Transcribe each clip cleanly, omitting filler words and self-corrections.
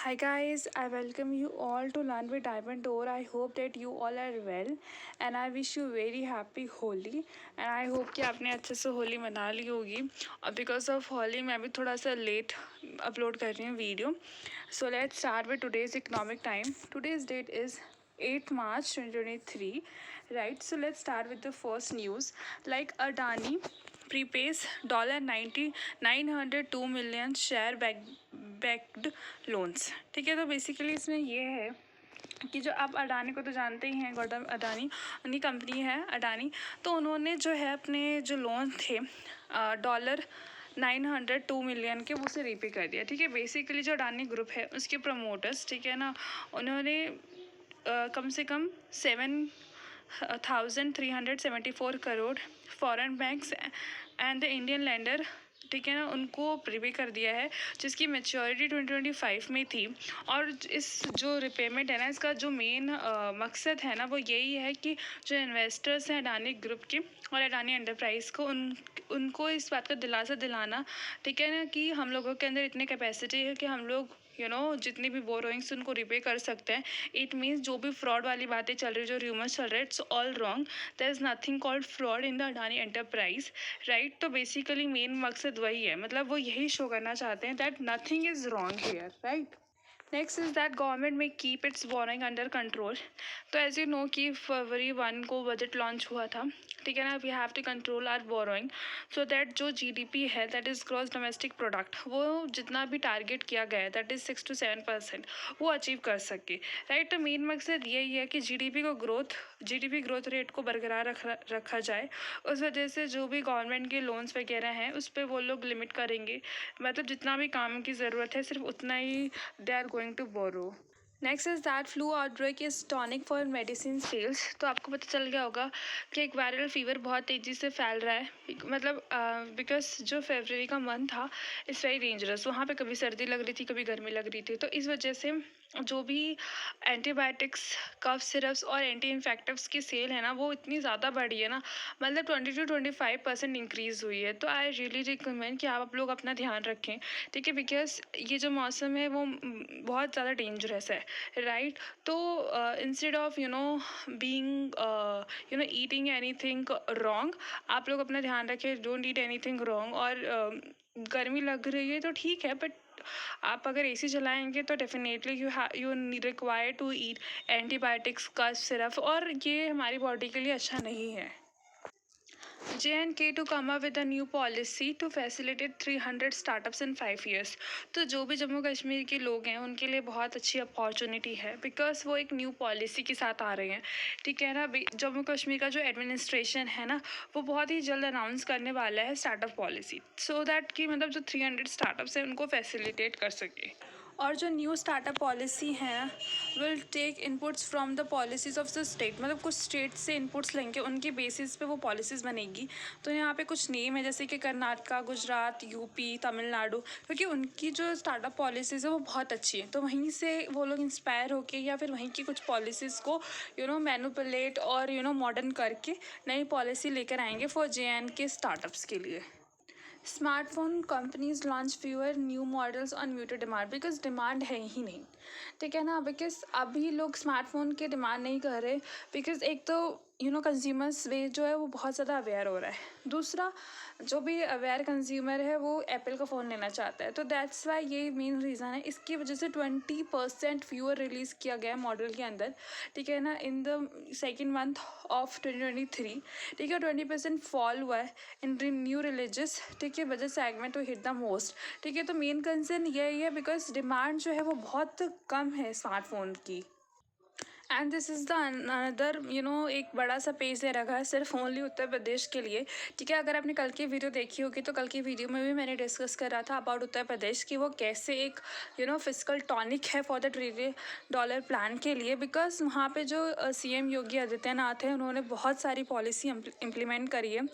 Hi guys, I welcome you all to Learn with Diamond Door. I hope that you all are well and I wish you very happy Holi and I hope कि आपने अच्छे से होली मना ली होगी और because of Holi मैं भी थोड़ा सा लेट अपलोड कर रही हूँ video. So let's start with today's economic time. Today's date is 8 March 2023, right? So let's start with the first news. Like Adani prepays $902 million share backed loans. ठीक है, तो बेसिकली इसमें ये है कि जो आप अडानी को तो जानते ही हैं, गौतम अडानी उनकी कंपनी है अडानी. तो उन्होंने जो है अपने जो लोन थे $902 मिलियन के वो उसे रीपे कर दिया. ठीक है, बेसिकली जो अडानी ग्रुप है उसके प्रमोटर्स, ठीक है ना, उन्होंने कम से कम 7,374 crore foreign banks and the Indian lender, ठीक है ना, उनको प्रीपे कर दिया है जिसकी मैच्योरिटी 2025 में थी. और इस जो रिपेमेंट है ना, इसका जो मेन मकसद है ना वो यही है कि जो इन्वेस्टर्स हैं अडानी ग्रुप के और अडानी एंटरप्राइज को उनको इस बात का दिलासा दिलाना, ठीक है ना, कि हम लोगों के अंदर इतनी कैपेसिटी है कि हम लोग जितनी भी बोरोइंग्स उनको रिपे कर सकते हैं. इट मीन्स जो भी फ्रॉड वाली बातें चल रही, जो र्यूमर्स चल रहे हैं, it's all wrong. There is nothing called fraud in the Adani enterprise, right. तो बेसिकली मेन मकसद वही है, मतलब वो यही शो करना चाहते हैं that nothing is wrong here, right. Next is that government में keep its borrowing under control. तो एज यू नो कि फरवरी 1 को बजट लॉन्च हुआ था, ठीक है ना. We have to control our borrowing so that जो जीडीपी है, that is gross domestic product, वो जितना भी टारगेट किया गया है दैट इज़ 6 to 7% वो अचीव कर सके, राइट. तो मेन मकसद यही है कि जीडीपी ग्रोथ रेट को बरकरार रखा जाए. उस वजह से जो भी गवर्नमेंट के लोन्स वगैरह हैं उस पर वो लोग लिमिट करेंगे, मतलब जितना भी काम की ज़रूरत है सिर्फ उतना ही they are going to borrow. Next is that flu outbreak is tonic for medicine sales. तो आपको पता चल गया होगा कि एक वायरल फीवर बहुत तेज़ी से फैल रहा है, मतलब बिकॉज जो फरवरी का मंथ था इट्स वेरी डेंजरस. वहाँ पे कभी सर्दी लग रही थी, कभी गर्मी लग रही थी. तो इस वजह से जो भी एंटीबायोटिक्स, कफ सिरप्स और एंटी इन्फेक्टिव्स की सेल है ना वो इतनी ज़्यादा बढ़ी है ना, मतलब 20 to 25% इंक्रीज़ हुई है. तो आई रियली रिकमेंड कि आप लोग अपना ध्यान रखें, ठीक है, बिकॉज ये जो मौसम है वो बहुत ज़्यादा डेंजरस है, राइट. तो instead of being eating anything wrong, आप लोग अपना ध्यान रखें, डोंट ईट एनीथिंग रॉन्ग. और गर्मी लग रही है तो ठीक है, बट आप अगर एसी चलाएंगे तो definitely you require to eat antibiotics का सिरप, और ये हमारी बॉडी के लिए अच्छा नहीं है. JNK to come up with a new policy to facilitate 300 startups in 5 years. तो जो भी जम्मू कश्मीर के लोग हैं उनके लिए बहुत अच्छी अपॉर्चुनिटी है, बिकॉज वो एक न्यू पॉलिसी के साथ आ रहे हैं, ठीक है ना. जम्मू कश्मीर का जो एडमिनिस्ट्रेशन है ना वो बहुत ही जल्द अनाउंस करने वाला है स्टार्टअप पॉलिसी, सो दैट कि मतलब जो 300 स्टार्टअप्स हैं उनको फैसिलिटेट कर सके. और जो न्यू स्टार्टअप पॉलिसी है will take inputs from the policies of the state, मतलब कुछ स्टेट से इनपुट्स लेंगे, उनके बेसिस पे वो पॉलिसीज़ बनेगी. तो यहाँ पे कुछ नेम है जैसे कि कर्नाटका, गुजरात, यूपी, तमिलनाडु, क्योंकि उनकी जो स्टार्टअप पॉलिसीज़ है वो बहुत अच्छी है. तो वहीं से वो लोग इंस्पायर होके या फिर वहीं की कुछ पॉलिसीज़ को मैनिपुलेट और मॉडर्न करके नई पॉलिसी लेकर आएंगे फॉर JNK स्टार्टअप्स के लिए. Smartphone companies launch fewer new models on muted demand, because demand है ही नहीं, ठीक है ना. बिकॉज अभी लोग स्मार्टफोन के डिमांड नहीं कर रहे, बिकॉज एक तो कंज्यूमर्स वे जो है वो बहुत ज़्यादा अवेयर हो रहा है. दूसरा, जो भी अवेयर कंज्यूमर है वो एप्पल का फ़ोन लेना चाहता है. तो दैट्स वाई ये मेन रीज़न है. इसकी वजह से 20% फ्यूअर रिलीज़ किया गया मॉडल के अंदर, ठीक है ना, in the second month of 2023, ठीक है. 20% फॉल हुआ है इन न्यू रिलीजेस, ठीक है, budget segment to hit the most, ठीक है. तो मेन कंसर्न यही है बिकॉज डिमांड जो है वो बहुत कम है स्मार्टफोन की. And this is the another एक बड़ा सा पेज दे रखा है सिर्फ ओनली उत्तर प्रदेश के लिए, ठीक है. अगर आपने कल की वीडियो देखी होगी तो कल की वीडियो में भी मैंने डिस्कस करा था अबाउट उत्तर प्रदेश की वो कैसे एक फिस्कल टॉनिक है फॉर द $1 ट्रिलियन प्लान के लिए, बिकॉज वहाँ पे जो CM योगी आदित्यनाथ है उन्होंने बहुत सारी पॉलिसी इम्प्लीमेंट करी है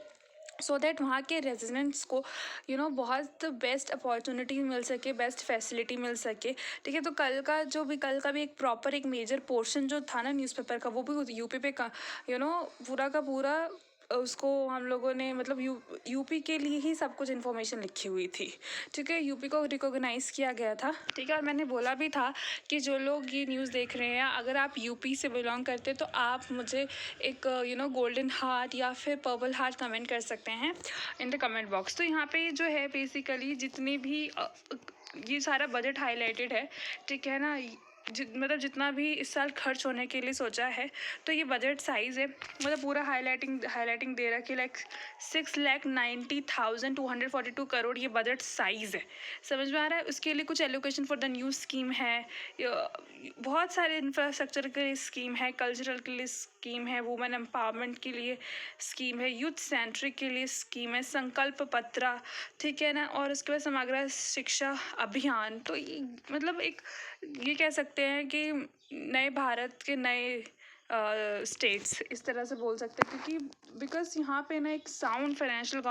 सो दैट वहाँ के रेजिडेंट्स को बहुत बेस्ट अपॉर्चुनिटी मिल सके, बेस्ट फैसिलिटी मिल सके, ठीक है. तो कल का भी एक प्रॉपर एक मेजर पोर्शन जो था ना न्यूज़पेपर का वो भी यूपी पे का पूरा का पूरा उसको हम लोगों ने मतलब यूपी के लिए ही सब कुछ इन्फॉर्मेशन लिखी हुई थी, ठीक है। यूपी को रिकॉग्नाइज़ किया गया था, ठीक है। और मैंने बोला भी था कि जो लोग ये न्यूज़ देख रहे हैं, अगर आप यूपी से बिलोंग करते तो आप मुझे एक गोल्डन हार्ट या फिर पर्पल हार्ट कमेंट कर सकते हैं इन द कमेंट बॉक्स। तो यहाँ पे जो है बेसिकली जितने भी ये सारा बजट हाईलाइटेड है, ठीक है ना। मतलब जितना भी इस साल खर्च होने के लिए सोचा है, तो ये बजट साइज़ है, मतलब पूरा हाईलाइटिंग दे रखी, लाइक 6,90,242 करोड़ ये बजट साइज़ है। समझ में आ रहा है। उसके लिए कुछ allocation for the new scheme है, बहुत सारे इंफ्रास्ट्रक्चर के लिए स्कीम है, कल्चरल के लिए स्कीम है, वुमेन एम्पावरमेंट के लिए स्कीम है, यूथ सेंट्रिक के लिए स्कीम है, संकल्प पत्रा, ठीक है ना। और उसके बाद समग्र शिक्षा अभियान। तो ये मतलब एक ये कह सकते हैं कि नए भारत के नए स्टेट्स, इस तरह से बोल सकते हैं, क्योंकि बिकॉज यहाँ पे ना एक साउंड फाइनेंशियल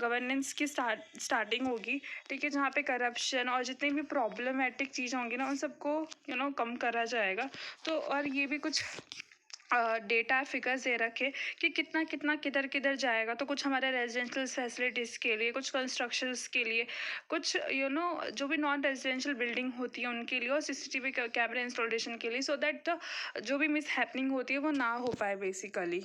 गवर्नेंस की स्टार्टिंग होगी, ठीक है, जहाँ पे करप्शन और जितनी भी प्रॉब्लमेटिक चीज़ होंगी ना, उन सबको कम करा जाएगा। तो और ये भी कुछ डेटा फिगर्स दे रखे कि कितना कितना किधर किधर जाएगा। तो कुछ हमारे रेजिडेंशियल फैसिलिटीज़ के लिए, कुछ कंस्ट्रक्शंस के लिए, कुछ जो भी नॉन रेजिडेंशियल बिल्डिंग होती है उनके लिए, और सीसीटीवी कैमरे इंस्टॉलेशन के लिए, सो दैट जो भी मिस हैपनिंग होती है वो ना हो पाए basically.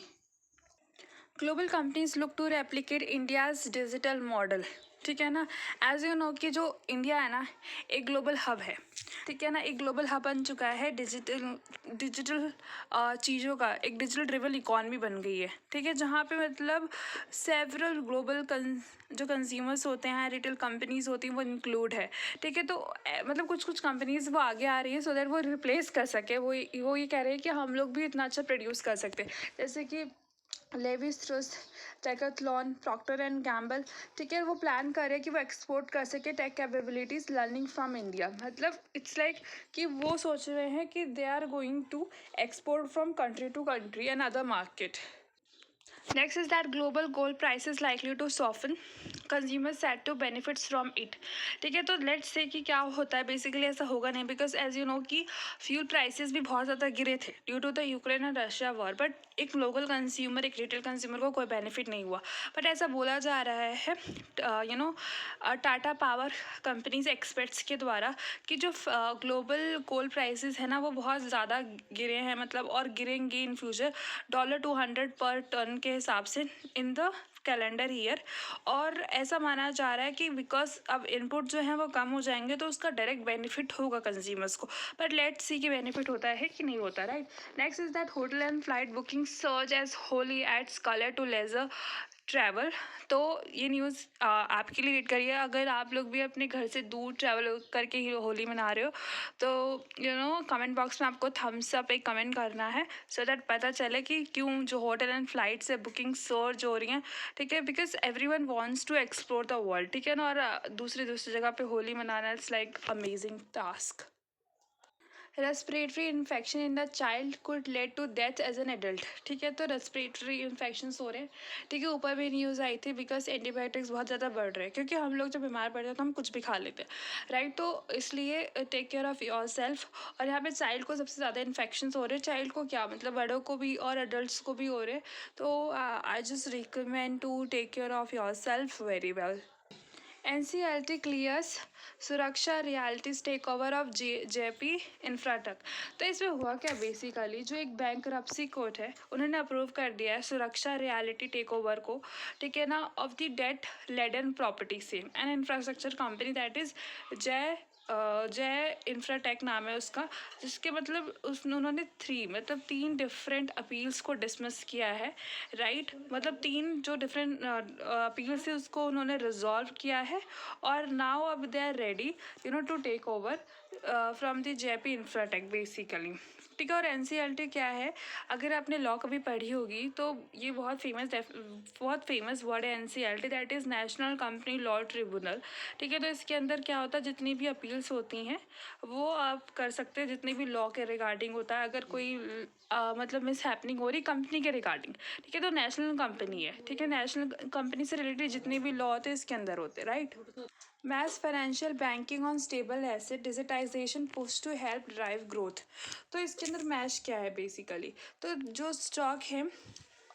Global companies look to replicate India's digital model, ठीक है ना। एज यू नो कि जो इंडिया है ना, एक ग्लोबल हब है, ठीक है ना। एक ग्लोबल हब बन चुका है, डिजिटल चीज़ों का एक डिजिटल ड्रिवन इकॉनमी बन गई है, ठीक है। जहाँ पे मतलब सेवरल ग्लोबल जो कंज्यूमर्स होते हैं, रिटेल कंपनीज होती हैं, वो इंक्लूड है, ठीक है। तो मतलब कुछ कुछ कंपनीज वो आगे आ रही है सो दैट वो रिप्लेस कर सके। वो ये कह रहे हैं कि हम लोग भी इतना अच्छा प्रोड्यूस कर सकते हैं, जैसे कि Levi Strauss, Decathlon, Procter and Gamble, ठीक है। वो प्लान कर रहे हैं कि वो एक्सपोर्ट कर सके tech capabilities learning from India. मतलब इट्स लाइक कि वो सोच रहे हैं कि they are going to export from country to country and other market. Next is that global gold price is likely to soften. Consumers set to benefits from it. ठीक है, तो लेट्स से कि क्या होता है। बेसिकली ऐसा होगा नहीं, बिकॉज एज यू नो कि फ्यूल प्राइसेस भी बहुत ज़्यादा गिरे थे due to the Ukraine and Russia war, but एक लोकल कंज्यूमर, एक रिटेल कंज्यूमर को कोई बेनिफिट नहीं हुआ। बट ऐसा बोला जा रहा है टाटा पावर कंपनीज एक्सपर्ट्स के द्वारा कि जो ग्लोबल कोल प्राइसेस है ना, वो बहुत ज़्यादा गिरे हैं, मतलब और गिरेंगे इन फ्यूचर $200 पर टन के हिसाब से इन द कैलेंडर ईयर। और ऐसा माना जा रहा है कि बिकॉज अब इनपुट जो है वो कम हो जाएंगे, तो उसका डायरेक्ट बेनिफिट होगा कंज्यूमर्स को। बट लेट्स सी कि बेनिफिट होता है कि नहीं होता, right. Next is that hotel and flight booking surge as Holi adds colour to leisure travel. तो ये न्यूज़ आपके लिए रीड करिए, अगर आप लोग भी अपने घर से दूर ट्रैवल करके ही होली मना रहे हो, तो कमेंट बॉक्स में आपको थम्स अप एक कमेंट करना है, सो दैट पता चले कि क्यों जो होटल एंड फ्लाइट से बुकिंग सर्ज हो रही हैं, ठीक है। Because everyone wants to explore the world, ठीक है ना। और दूसरी जगह पे होली मनाना it's like amazing task. Respiratory infection in the child could lead to death as an adult, ठीक है। तो रेस्पिरेटरी इन्फेक्शन हो रहे हैं, ठीक है। ऊपर भी न्यूज़ आई थी बिकॉज एंटीबायोटिक्स बहुत ज़्यादा बढ़ रहे हैं, क्योंकि हम लोग जब बीमार पड़ते हैं तो हम कुछ भी खा लेते हैं, राइट। तो इसलिए take care of your self. और यहाँ पे चाइल्ड को सबसे ज़्यादा इन्फेक्शन हो रहे हैं। चाइल्ड को क्या मतलब, बड़ों को भी और एडल्ट्स को भी हो रहे हैं। तो I just recommend to take care of your self very well. NCLT clears Suraksha realties take over of JP Infratech. तो इसमें हुआ क्या, बेसिकली जो एक बैंक्रप्सी कोर्ट है उन्होंने अप्रूव कर दिया है सुरक्षा रियलिटी टेक ओवर को, ठीक है ना, of the debt laden property same and infrastructure company that is Jay Infratech नाम है उसका, जिसके मतलब उन्होंने तीन डिफरेंट अपील्स को डिसमिस किया है, राइट। मतलब तीन जो डिफरेंट अपील्स है उसको उन्होंने रिजॉल्व किया है, और नाउ अब they are ready to take over from the JP Infratech basically, ठीक है। और NCLT क्या है, अगर आपने लॉ कभी पढ़ी होगी तो ये बहुत फेमस वर्ड है NCLT, that is national company law tribunal, ठीक है। तो इसके अंदर क्या होता है, जितनी भी अपील्स होती हैं वो आप कर सकते हैं, जितनी भी लॉ के रिगार्डिंग होता है। अगर कोई मतलब मिस हैपनिंग हो रही कंपनी के रिगार्डिंग, ठीक है, तो नेशनल कंपनी है, ठीक है। नेशनल कंपनी से रिलेटेड जितने भी लॉ होते हैं इसके अंदर होते हैं, right. Mas financial banking on stable asset digitisation push to help drive growth. तो इसके अंदर मैश क्या है बेसिकली, तो जो स्टॉक है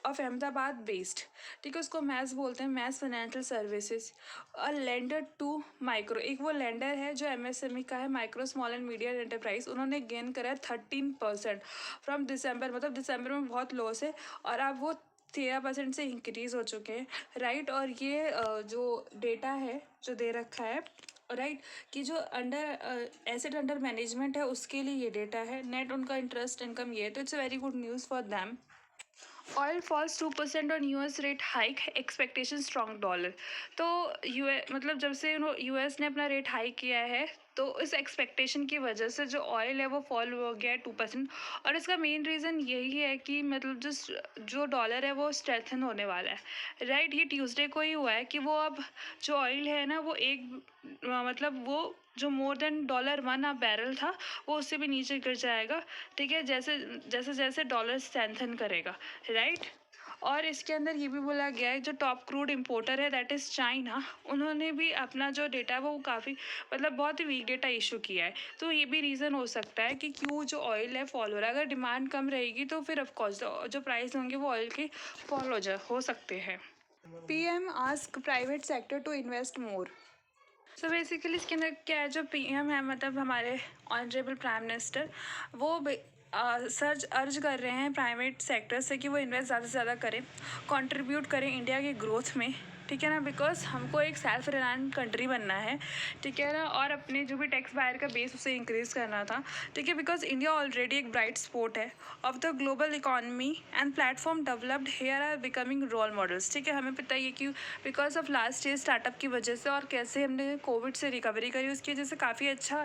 ऑफ अहमदाबाद बेस्ड, ठीक है, उसको मैस बोलते हैं, Mas financial services, a lender to micro, एक वो लेंडर है जो एमएसएमई का है, micro small and medium enterprise, उन्होंने गेन करा है 13% फ्रॉम दिसंबर, मतलब दिसंबर में बहुत लो से, और अब वो 13% से इंक्रीज़ हो चुके हैं, राइट। और ये जो डेटा है जो दे रखा है, राइट, कि जो अंडर एसेट अंडर मैनेजमेंट है उसके लिए ये डेटा है, नेट उनका इंटरेस्ट इनकम ये है, तो it's a very good news for them. Oil falls 2% on US rate hike, expectation strong dollar. तो मतलब जब से यूएस ने अपना रेट हाइक किया है, तो इस एक्सपेक्टेशन की वजह से जो ऑयल है वो फॉल हो गया है 2%, और इसका मेन रीज़न यही है कि मतलब जो डॉलर है वो स्ट्रेंथन होने वाला है, राइट। ये ट्यूसडे को ही हुआ है कि वो अब जो ऑयल है ना वो मतलब वो जो मोर देन $1 अ बैरल था वो उससे भी नीचे गिर जाएगा, ठीक है, जैसे जैसे जैसे डॉलर स्ट्रेंथन करेगा, राइट। और इसके अंदर ये भी बोला गया है जो टॉप क्रूड इंपोर्टर है दैट इज़ चाइना, उन्होंने भी अपना जो डेटा है वो काफ़ी मतलब बहुत ही वीक डेटा इशू किया है, तो ये भी रीज़न हो सकता है कि क्यों जो ऑयल है फॉल हो रहा है। अगर डिमांड कम रहेगी तो फिर ऑफकोर्स जो प्राइस होंगे वो ऑयल के फॉल हो सकते हैं। PM ask private sector to invest more. So basically इसके अंदर क्या है, जो पीएम है मतलब हमारे ऑनरेबल प्राइम मिनिस्टर, वो सर्च अर्ज कर रहे हैं प्राइवेट सेक्टर से कि वो इन्वेस्ट ज़्यादा से ज़्यादा करें, कंट्रीब्यूट करें इंडिया की ग्रोथ में, ठीक है ना, बिकॉज हमको एक सेल्फ रिलायंट कंट्री बनना है, ठीक है ना, और अपने जो भी टैक्स बायर का बेस उसे इंक्रीज़ करना था, ठीक है, बिकॉज इंडिया ऑलरेडी एक ब्राइट स्पॉट है of the global economy and platform developed here are becoming role models, ठीक है। हमें पता ही है कि because of last year startup की वजह से और कैसे हमने कोविड से रिकवरी करी उसकी वजह से काफ़ी अच्छा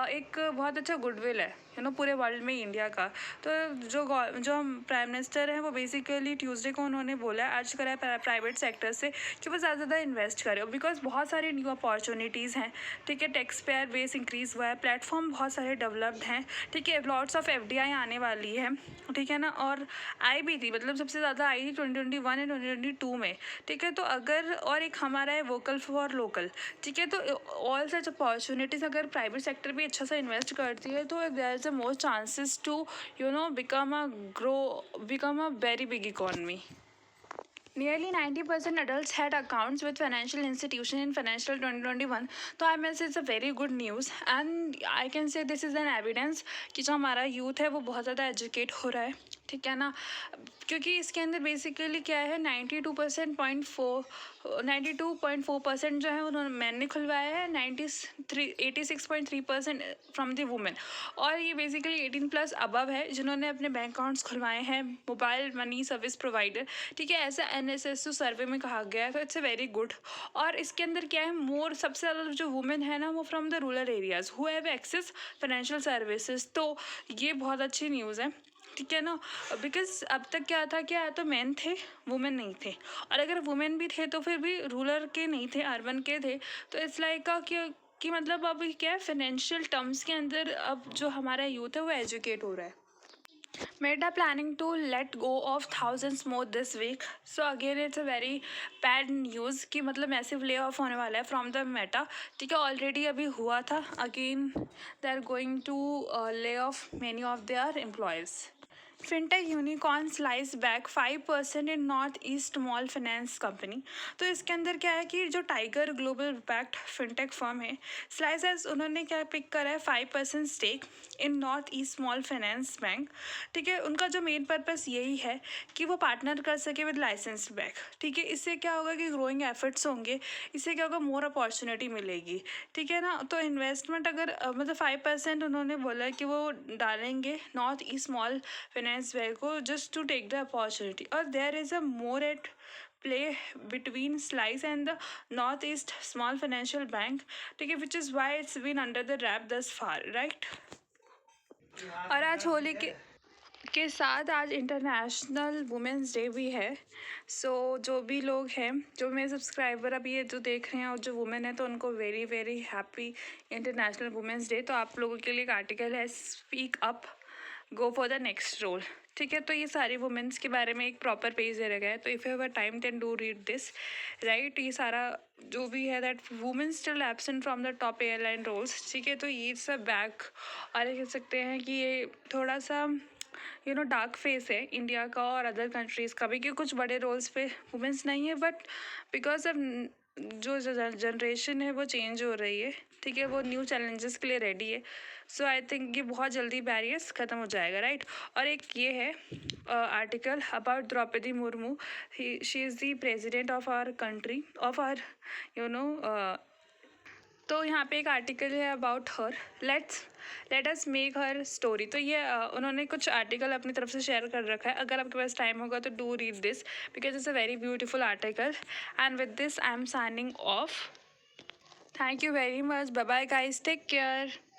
एक बहुत अच्छा गुडविल है पूरे वर्ल्ड में इंडिया का। तो जो प्राइम मिनिस्टर हैं वो बेसिकली ट्यूसडे को उन्होंने बोला आज करा है प्राइवेट सेक्टर से कि वो ज़्यादा ज़्यादा इन्वेस्ट करें, बिकॉज बहुत सारी न्यू अपॉर्चुनिटीज़ हैं, ठीक है, टैक्स पेयर बेस इंक्रीज़ हुआ है, प्लेटफॉर्म बहुत सारे डेवलप्ड हैं, ठीक है, लॉट्स ऑफ एफडीआई आने वाली है, ठीक है ना, और आई भी थी, मतलब सबसे ज़्यादा आई थी 2021 एंड 2022 में, ठीक है। तो अगर और एक हमारा है वोकल फॉर लोकल, ठीक है, तो ऑल सच अपॉर्चुनिटीज़ अगर प्राइवेट सेक्टर भी अच्छा सा इन्वेस्ट करती है तो there is a more chances to become a very big economy. Nearly 90% adults had accounts with financial institution in financial 2021. तो I mean it's a very good news and I can say this is an evidence कि जो हमारा youth है वो बहुत ज़्यादा educate हो रहा है, ठीक है ना, क्योंकि इसके अंदर बेसिकली क्या है 92.4% जो है उन्होंने मैन ने खुलवाया है, 86.3% फ्रॉम द वुमेन, और ये बेसिकली 18+ अबव है जिन्होंने अपने बैंक अकाउंट्स खुलवाए हैं मोबाइल मनी सर्विस प्रोवाइडर, ठीक है, ऐसा एनएसएसयू सर्वे में कहा गया है, तो इट्स अ वेरी गुड। और इसके अंदर क्या है मोर सबसे ज़्यादा जो वुमेन है ना वो from the rural areas who have access financial services, तो ये बहुत अच्छी न्यूज़ है, ठीक है ना, बिकॉज अब तक क्या था कि या तो मैन थे वुमेन नहीं थे, और अगर वुमेन भी थे तो फिर भी रूरल के नहीं थे, अर्बन के थे, तो इट्स लाइक कि मतलब अब क्या है फाइनेंशियल टर्म्स के अंदर अब जो हमारा यूथ है वो एजुकेट हो रहा है। Meta planning to let go of thousands more this week. So again it's a very bad news कि मतलब मैसिव ले ऑफ होने वाला है फ्रॉम द मेटा, ठीक है, ऑलरेडी अभी हुआ था, again they are going to lay off many of their employees. Fintech unicorn Slice back 5% in North east small finance company. तो इसके अंदर क्या है कि जो Tiger Global backed fintech firm है स्लाइसेस, उन्होंने क्या पिक करा है 5% stake in North east small finance bank, ठीक है। उनका जो मेन पर्पस यही है कि वो पार्टनर कर सके विद लाइसेंस बैंक, ठीक है, इससे क्या होगा कि ग्रोइंग एफर्ट्स होंगे, इससे क्या होगा मोर अपॉर्चुनिटी मिलेगी, ठीक है ना। तो इन्वेस्टमेंट अगर मतलब 5% उन्होंने बोला कि वो डालेंगे North east small finance Bank को just to take the opportunity, और there is a more at play between Slice and the Northeast Small Financial Bank, ठीक है, which is why it's been under the wrap thus far, right? और आज होली के साथ आज international women's day भी है, सो जो भी लोग हैं जो मेरे सब्सक्राइबर अभी ये जो देख रहे हैं और जो वुमेन है तो उनको very very happy international women's day. तो आप लोगों के लिए एक आर्टिकल है speak up go for the next role, ठीक है, तो ये सारी वुमेंस के बारे में एक प्रॉपर पेज दे रखा है, तो if you have a time then do read this, right. ये सारा जो भी है that women still absent from the top airline roles, ठीक है, तो ये सब बैक और कह सकते हैं कि ये थोड़ा सा डार्क फेस है इंडिया का और अदर कंट्रीज़ का भी, कि कुछ बड़े रोल्स पे वुमेंस नहीं है, बट बिकॉज ऑफ जो जनरेशन है वो चेंज हो रही है, ठीक है, वो न्यू चैलेंजेस के लिए रेडी है. सो आई थिंक ये बहुत जल्दी बैरियर्स ख़त्म हो जाएगा, राइट. और एक ये है article about Draupadi Murmu. She is the president of our country, of our तो यहाँ पे एक आर्टिकल है about her. Let us make her story. तो ये उन्होंने कुछ आर्टिकल अपनी तरफ से शेयर कर रखा है. अगर आपके पास टाइम होगा तो do read this because it's a very beautiful article. And with this I am signing off. Thank you very much. Bye bye guys, take care.